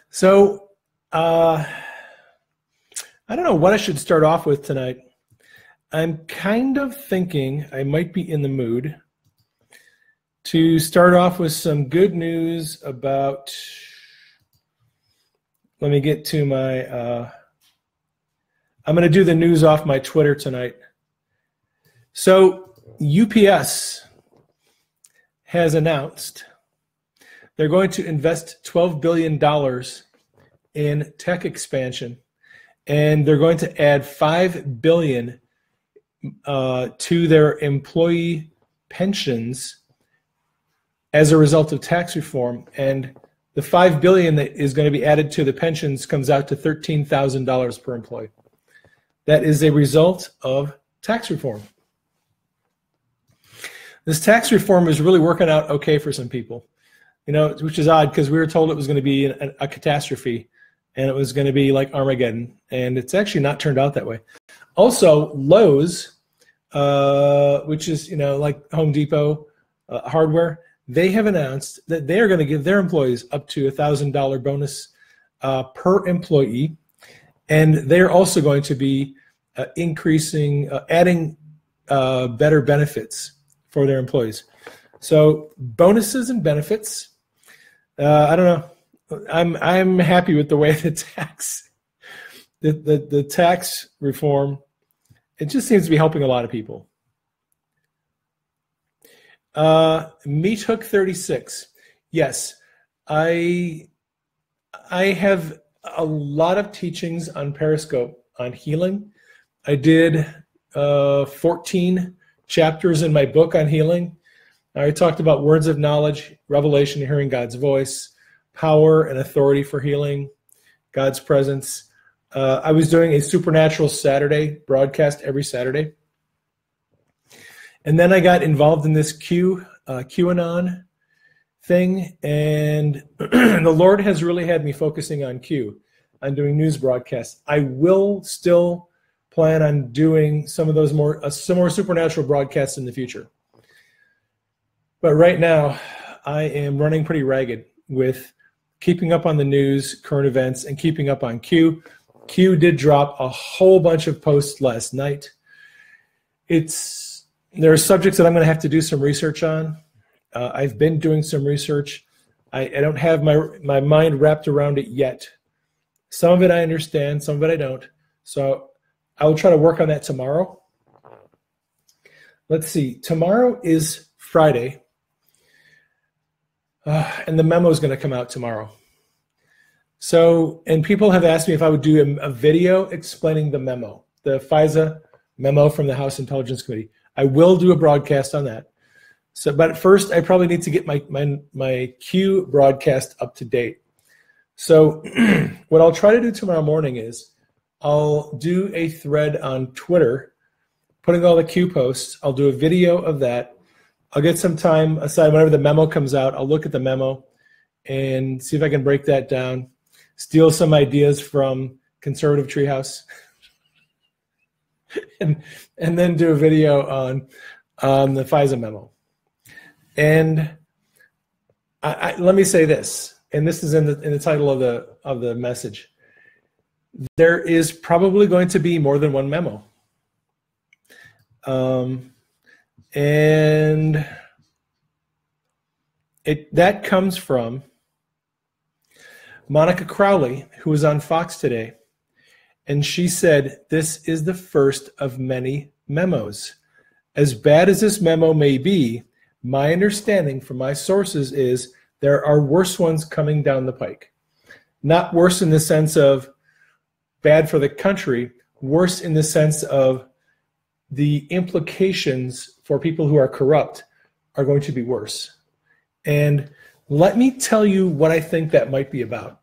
So, I don't know what I should start off with tonight. I'm kind of thinking I might be in the mood to start off with some good news about, let me get to my, I'm going to do the news off my Twitter tonight. So UPS has announced they're going to invest $12 billion in tech expansion, and they're going to add $5 billion to their employee pensions as a result of tax reform. And the $5 billion that is going to be added to the pensions comes out to $13,000 per employee. That is a result of tax reform. This tax reform is really working out okay for some people, you know, which is odd because we were told it was going to be a catastrophe and it was going to be like Armageddon, and it's actually not turned out that way. Also, Lowe's, which is, you know, like Home Depot hardware, they have announced that they are going to give their employees up to $1,000 bonus per employee, and they're also going to be adding better benefits for their employees. So bonuses and benefits. I don't know. I'm happy with the way the tax reform. It just seems to be helping a lot of people. Meat Hook 36. Yes, I have a lot of teachings on Periscope on healing. I did 14 chapters in my book on healing. I talked about words of knowledge, revelation, hearing God's voice, power and authority for healing, God's presence. I was doing a Supernatural Saturday broadcast every Saturday. And then I got involved in this QAnon thing, and the Lord has really had me focusing on doing news broadcasts. I will still plan on doing some of those more supernatural broadcasts in the future. But right now, I am running pretty ragged with keeping up on the news, current events, and keeping up on Q. Q did drop a whole bunch of posts last night. There are subjects that I'm going to have to do some research on. I've been doing some research. I don't have my mind wrapped around it yet. Some of it I understand, some of it I don't. So I will try to work on that tomorrow. Let's see. Tomorrow is Friday. And the memo is going to come out tomorrow. So, and people have asked me if I would do a video explaining the memo, the FISA memo from the House Intelligence Committee. I will do a broadcast on that. So, but first, I probably need to get my Q broadcast up to date. So, what I'll try to do tomorrow morning is I'll do a thread on Twitter, putting all the Q posts. I'll do a video of that. I'll get some time aside whenever the memo comes out. I'll look at the memo and see if I can break that down, steal some ideas from Conservative Treehouse, and then do a video on the FISA memo. And let me say this, and this is in the title of the message. There is probably going to be more than one memo. And that comes from Monica Crowley, who was on Fox today, and she said, this is the first of many memos. As bad as this memo may be, my understanding from my sources is there are worse ones coming down the pike. Not worse in the sense of bad for the country, worse in the sense of the implications for people who are corrupt are going to be worse. And let me tell you what I think that might be about.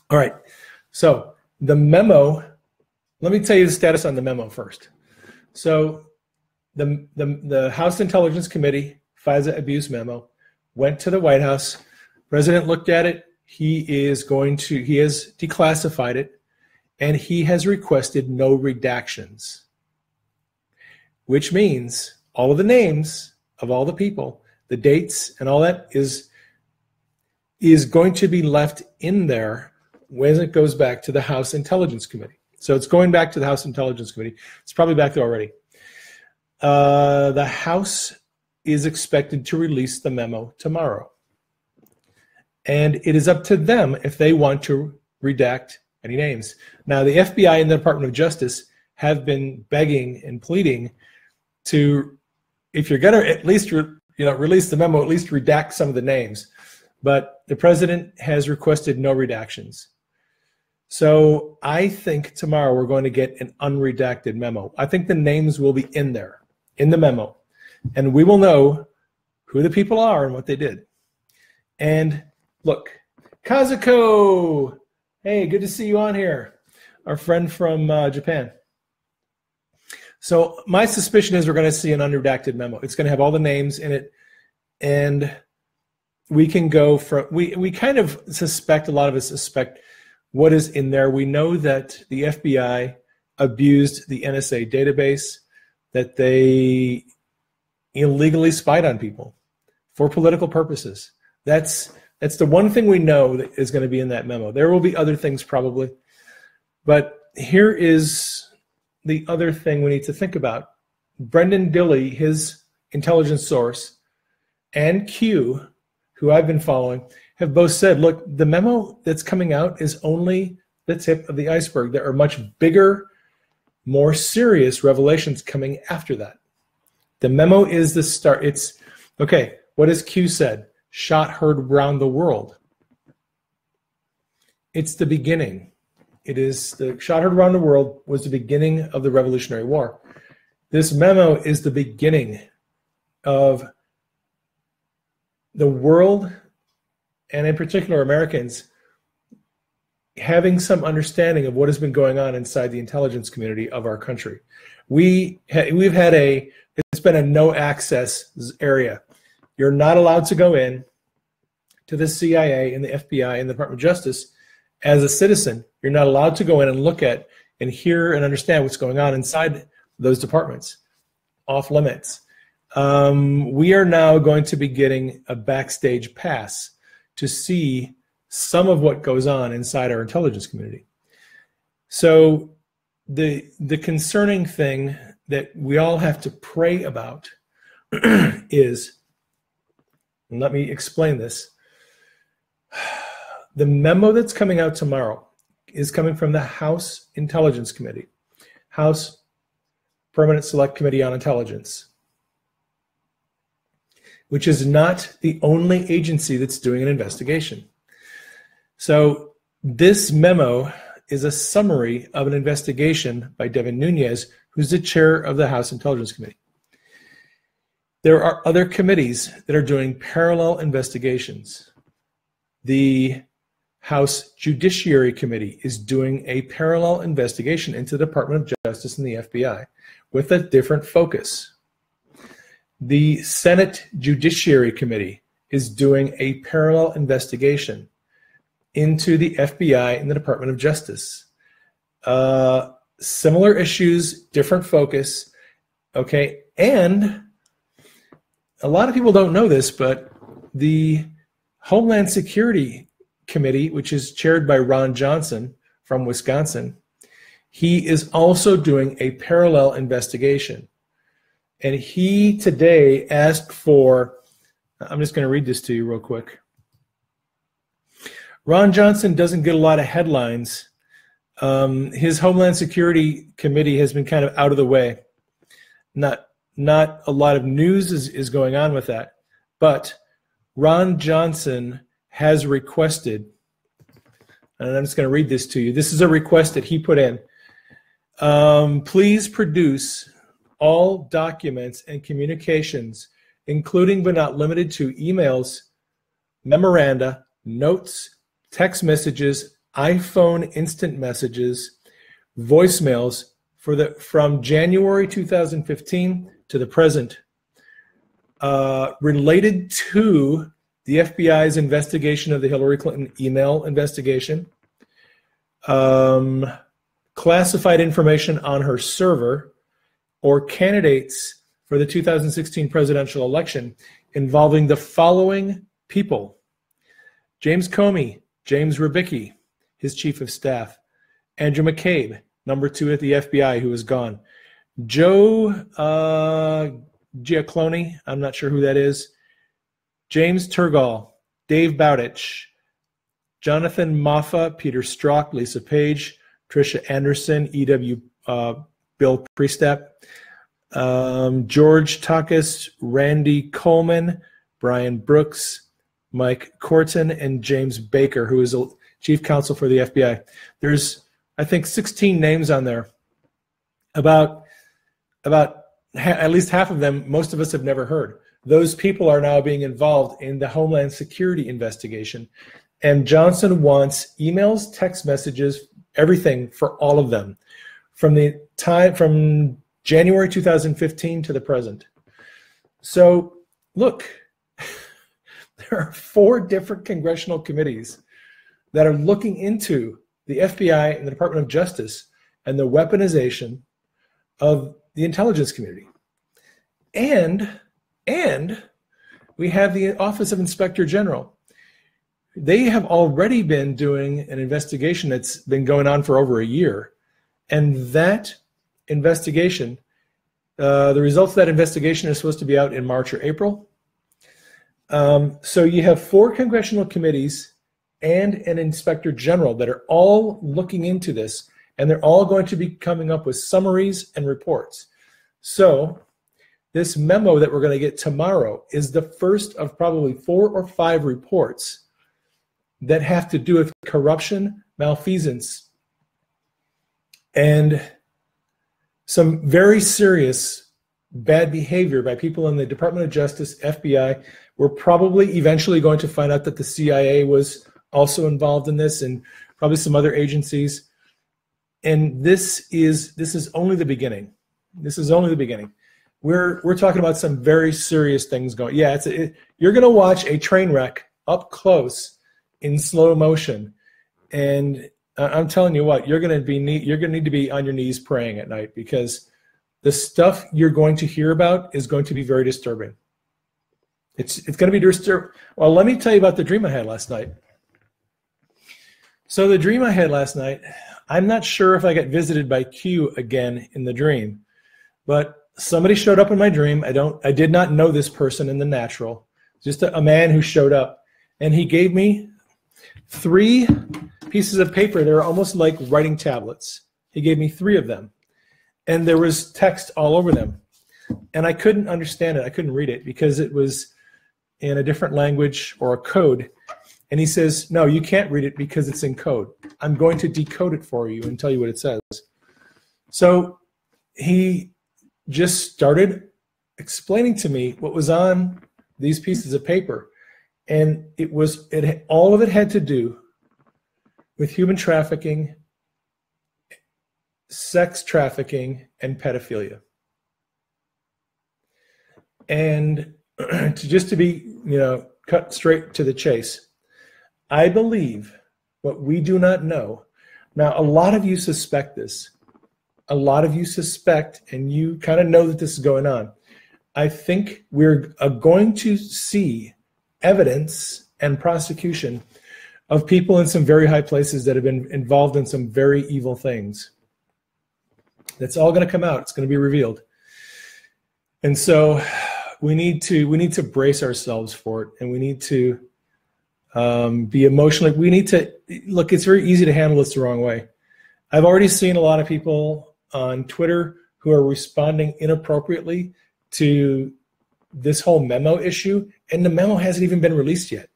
All right, so the memo, let me tell you the status on the memo first. So the House Intelligence Committee FISA abuse memo went to the White House. President looked at it. He has declassified it, and he has requested no redactions, which means all of the names of all the people, the dates and all that is is going to be left in there when it goes back to the House Intelligence Committee. So it's going back to the House Intelligence Committee. It's probably back there already. The House is expected to release the memo tomorrow. And it is up to them if they want to redact any names. Now, the FBI and the Department of Justice have been begging and pleading to, if you're going to at least release the memo, at least redact some of the names. But the president has requested no redactions. So I think tomorrow we're going to get an unredacted memo. I think the names will be in there, in the memo. And we will know who the people are and what they did. And look, Kazuko, hey, good to see you on here. Our friend from Japan. So my suspicion is we're going to see an unredacted memo. It's going to have all the names in it. And we can go from, we kind of suspect, a lot of us suspect what is in there. We know that the FBI abused the NSA database, that they illegally spied on people for political purposes. That's the one thing we know that is going to be in that memo. There will be other things probably, but here is the other thing we need to think about. Brendan Dilley, his intelligence source, and Q, who I've been following, have both said, look, the memo that's coming out is only the tip of the iceberg. There are much bigger, more serious revelations coming after that. The memo is the start. It's, okay, what has Q said? Shot heard around the world. It's the beginning. It is the shot heard around the world was the beginning of the Revolutionary War. This memo is the beginning of the world, and in particular Americans, having some understanding of what has been going on inside the intelligence community of our country. We've had it's been a no access area. You're not allowed to go in to the CIA and the FBI and the Department of Justice as a citizen. You're not allowed to go in and look at and hear and understand what's going on inside those departments. Off limits. We are now going to be getting a backstage pass to see some of what goes on inside our intelligence community. So the concerning thing that we all have to pray about is, and let me explain this. The memo that's coming out tomorrow is coming from the House Intelligence Committee, House Permanent Select Committee on Intelligence, which is not the only agency that's doing an investigation. So this memo is a summary of an investigation by Devin Nunes, who's the chair of the House Intelligence Committee. There are other committees that are doing parallel investigations. The House Judiciary Committee is doing a parallel investigation into the Department of Justice and the FBI with a different focus. The Senate Judiciary Committee is doing a parallel investigation into the FBI and the Department of Justice. Similar issues, different focus, okay? And a lot of people don't know this, but the Homeland Security Committee, which is chaired by Ron Johnson from Wisconsin, he is also doing a parallel investigation. And he today asked for, I'm just going to read this to you real quick. Ron Johnson doesn't get a lot of headlines. His Homeland Security Committee has been kind of out of the way. Not a lot of news is going on with that. But Ron Johnson has requested, and I'm just going to read this to you. This is a request that he put in. Please produce all documents and communications, including but not limited to emails, memoranda, notes, text messages, iPhone instant messages, voicemails from January 2015 to the present, related to the FBI's investigation of the Hillary Clinton email investigation, classified information on her server, or candidates for the 2016 presidential election involving the following people: James Comey, James Rybicki, his chief of staff, Andrew McCabe, number 2 at the FBI, who is gone, Joe Giaclone, I'm not sure who that is, James Turgal, Dave Bowditch, Jonathan Moffa, Peter Strzok, Lisa Page, Tricia Anderson, E.W. Bill Priestap, George Takis, Randy Coleman, Brian Brooks, Mike Corton, and James Baker, who is a chief counsel for the FBI. There's, I think, 16 names on there. About at least half of them, most of us have never heard. Those people are now being involved in the Homeland Security investigation. And Johnson wants emails, text messages, everything for all of them from January 2015 to the present. So look, there are 4 different congressional committees that are looking into the FBI and the Department of Justice and the weaponization of the intelligence community. And we have the Office of Inspector General. They have already been doing an investigation that's been going on for over a year. And that investigation, the results of that investigation are supposed to be out in March or April. So you have 4 congressional committees and an inspector general that are all looking into this, and they're all going to be coming up with summaries and reports. So this memo that we're going to get tomorrow is the first of probably 4 or 5 reports that have to do with corruption, malfeasance, and some very serious bad behavior by people in the Department of Justice, FBI. We're probably eventually going to find out that the CIA was also involved in this, and probably some other agencies. And this is only the beginning. This is only the beginning. We're talking about some very serious things going. Yeah, you're going to watch a train wreck up close in slow motion, and I'm telling you what, you're going to need to be on your knees praying at night, because the stuff you're going to hear about is going to be very disturbing. It's going to be disturbing. Well, let me tell you about the dream I had last night. So the dream I had last night, I'm not sure if I got visited by Q again in the dream, but somebody showed up in my dream. I did not know this person in the natural, just a man who showed up, and he gave me 3 pieces of paper. They were almost like writing tablets. He gave me 3 of them, and there was text all over them, and I couldn't understand it. I couldn't read it because it was in a different language or a code. And he says, no, you can't read it because it's in code. I'm going to decode it for you and tell you what it says. So he just started explaining to me what was on these pieces of paper. And all of it had to do with human trafficking, sex trafficking, and pedophilia. And to be, cut straight to the chase, I believe what we do not know. Now, a lot of you suspect this. A lot of you suspect, and you kind of know that this is going on. I think we're going to see evidence and prosecution of people in some very high places that have been involved in some very evil things. That's all going to come out. It's going to be revealed. And so we need to brace ourselves for it, and we need to be emotionally. We need to look. It's very easy to handle this the wrong way. I've already seen a lot of people on Twitter who are responding inappropriately to this whole memo issue, and the memo hasn't even been released yet.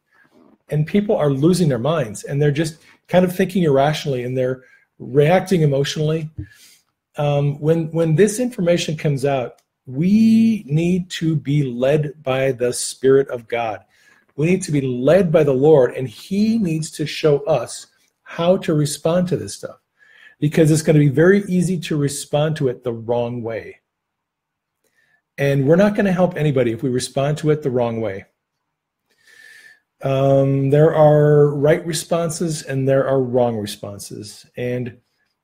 And people are losing their minds, and they're just kind of thinking irrationally, and they're reacting emotionally. When this information comes out, we need to be led by the Spirit of God. We need to be led by the Lord, and He needs to show us how to respond to this stuff, because it's going to be very easy to respond to it the wrong way. And we're not going to help anybody if we respond to it the wrong way. There are right responses and there are wrong responses. And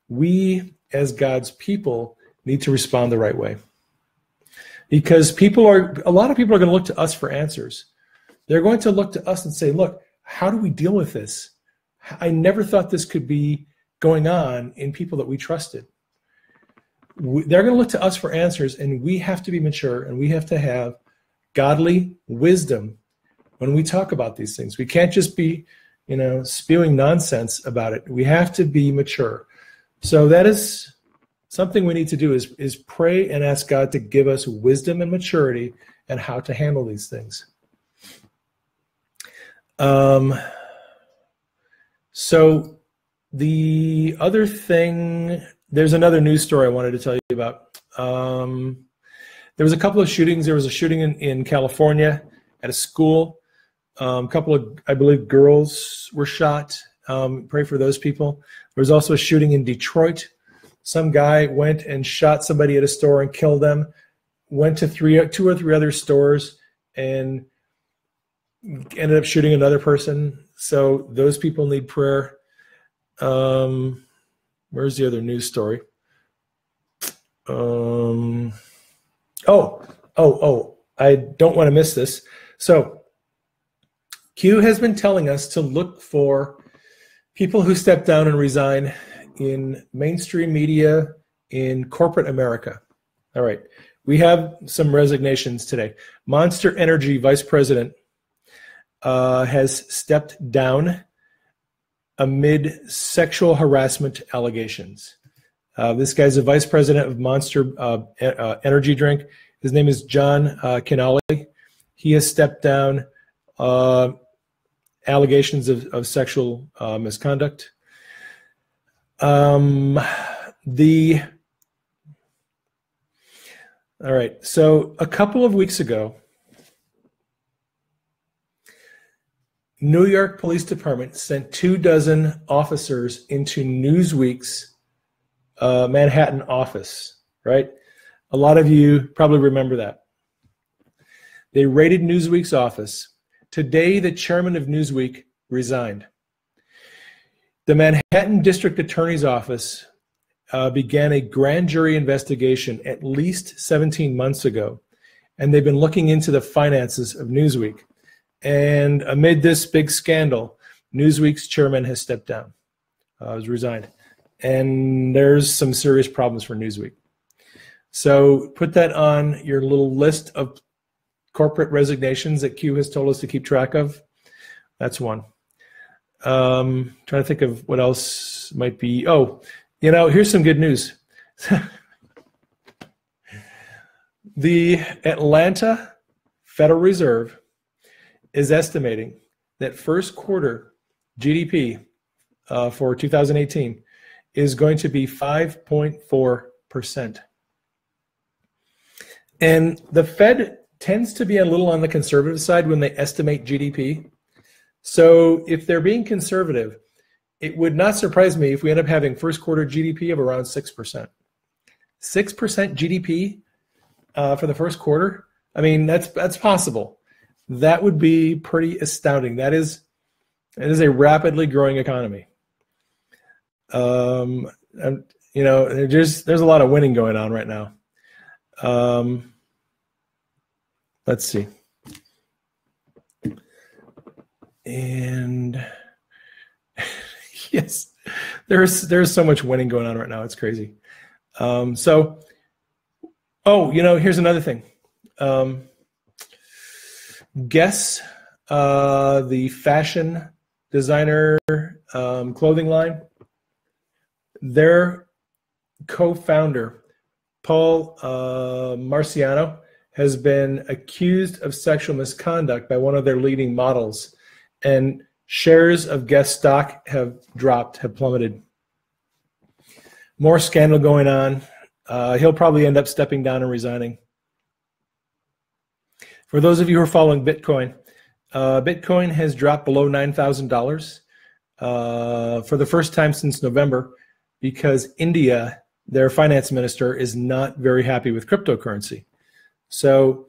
we, as God's people, need to respond the right way. Because a lot of people are going to look to us for answers. They're going to look to us and say, look, how do we deal with this? I never thought this could be going on in people that we trusted. They're going to look to us for answers, and we have to be mature, and we have to have godly wisdom when we talk about these things. We can't just be, spewing nonsense about it. We have to be mature. So that is something we need to do is pray and ask God to give us wisdom and maturity and how to handle these things. So the other thing, there's another news story I wanted to tell you about. There was a couple of shootings. There was a shooting in California at a school. A couple of, I believe, girls were shot. Pray for those people. There was also a shooting in Detroit. Some guy went and shot somebody at a store and killed them. Went to two or three other stores and ended up shooting another person. So those people need prayer. Where's the other news story? I don't want to miss this. So Q has been telling us to look for people who step down and resign in mainstream media in corporate America. All right. We have some resignations today. Monster Energy Vice President has stepped down amid sexual harassment allegations. This guy's a vice president of Monster Energy Drink. His name is John Kinali. He has stepped down allegations of sexual misconduct. All right, so a couple of weeks ago, New York Police Department sent 24 officers into Newsweek's Manhattan office, right? A lot of you probably remember that. They raided Newsweek's office. Today, the chairman of Newsweek resigned. The Manhattan District Attorney's Office began a grand jury investigation at least 17 months ago, and they've been looking into the finances of Newsweek. And amid this big scandal, Newsweek's chairman has stepped down, has resigned. And there's some serious problems for Newsweek. So put that on your little list of corporate resignations that Q has told us to keep track of. That's one. Trying to think of what else might be. Oh, here's some good news. The Atlanta Federal Reserve is estimating that first quarter GDP for 2018 is going to be 5.4%. And the Fed tends to be a little on the conservative side when they estimate GDP. So if they're being conservative, it would not surprise me if we end up having first quarter GDP of around 6%. 6% GDP for the first quarter? I mean, that's possible. That would be pretty astounding. It is a rapidly growing economy. There's a lot of winning going on right now. Let's see. And yes, there's so much winning going on right now. It's crazy. Here's another thing. Guess the fashion designer clothing line. Their co-founder, Paul Marciano, has been accused of sexual misconduct by one of their leading models, and shares of Guess stock have plummeted. More scandal going on. He'll probably end up stepping down and resigning. For those of you who are following Bitcoin, Bitcoin has dropped below $9,000 for the first time since November because India, their finance minister, is not very happy with cryptocurrency. So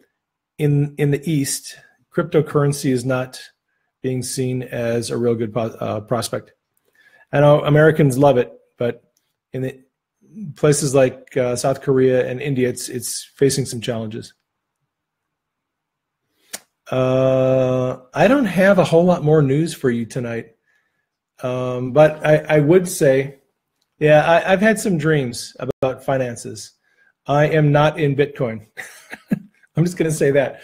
in the East, cryptocurrency is not being seen as a real good prospect. I know Americans love it, but in the places like South Korea and India, it's facing some challenges. I don't have a whole lot more news for you tonight. But I would say, yeah, I've had some dreams about finances. I am not in Bitcoin. I'm just going to say that.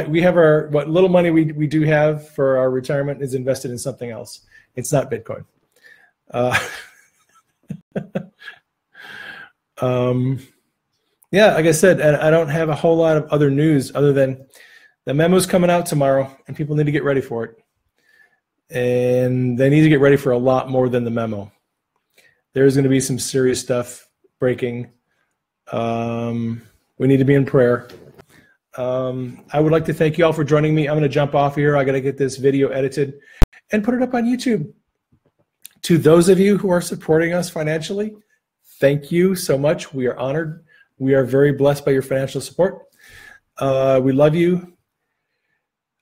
We have what little money we do have for our retirement is invested in something else. It's not Bitcoin. Yeah, like I said, I don't have a whole lot of other news other than the memo's coming out tomorrow, and people need to get ready for it. And they need to get ready for a lot more than the memo. There's going to be some serious stuff breaking. We need to be in prayer. I would like to thank you all for joining me. I'm going to jump off here. I got to get this video edited and put it up on YouTube. To those of you who are supporting us financially, thank you so much. We are honored. We are very blessed by your financial support. We love you.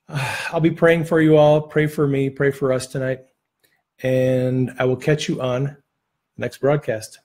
I'll be praying for you all. Pray for me. Pray for us tonight. And I will catch you on the next broadcast.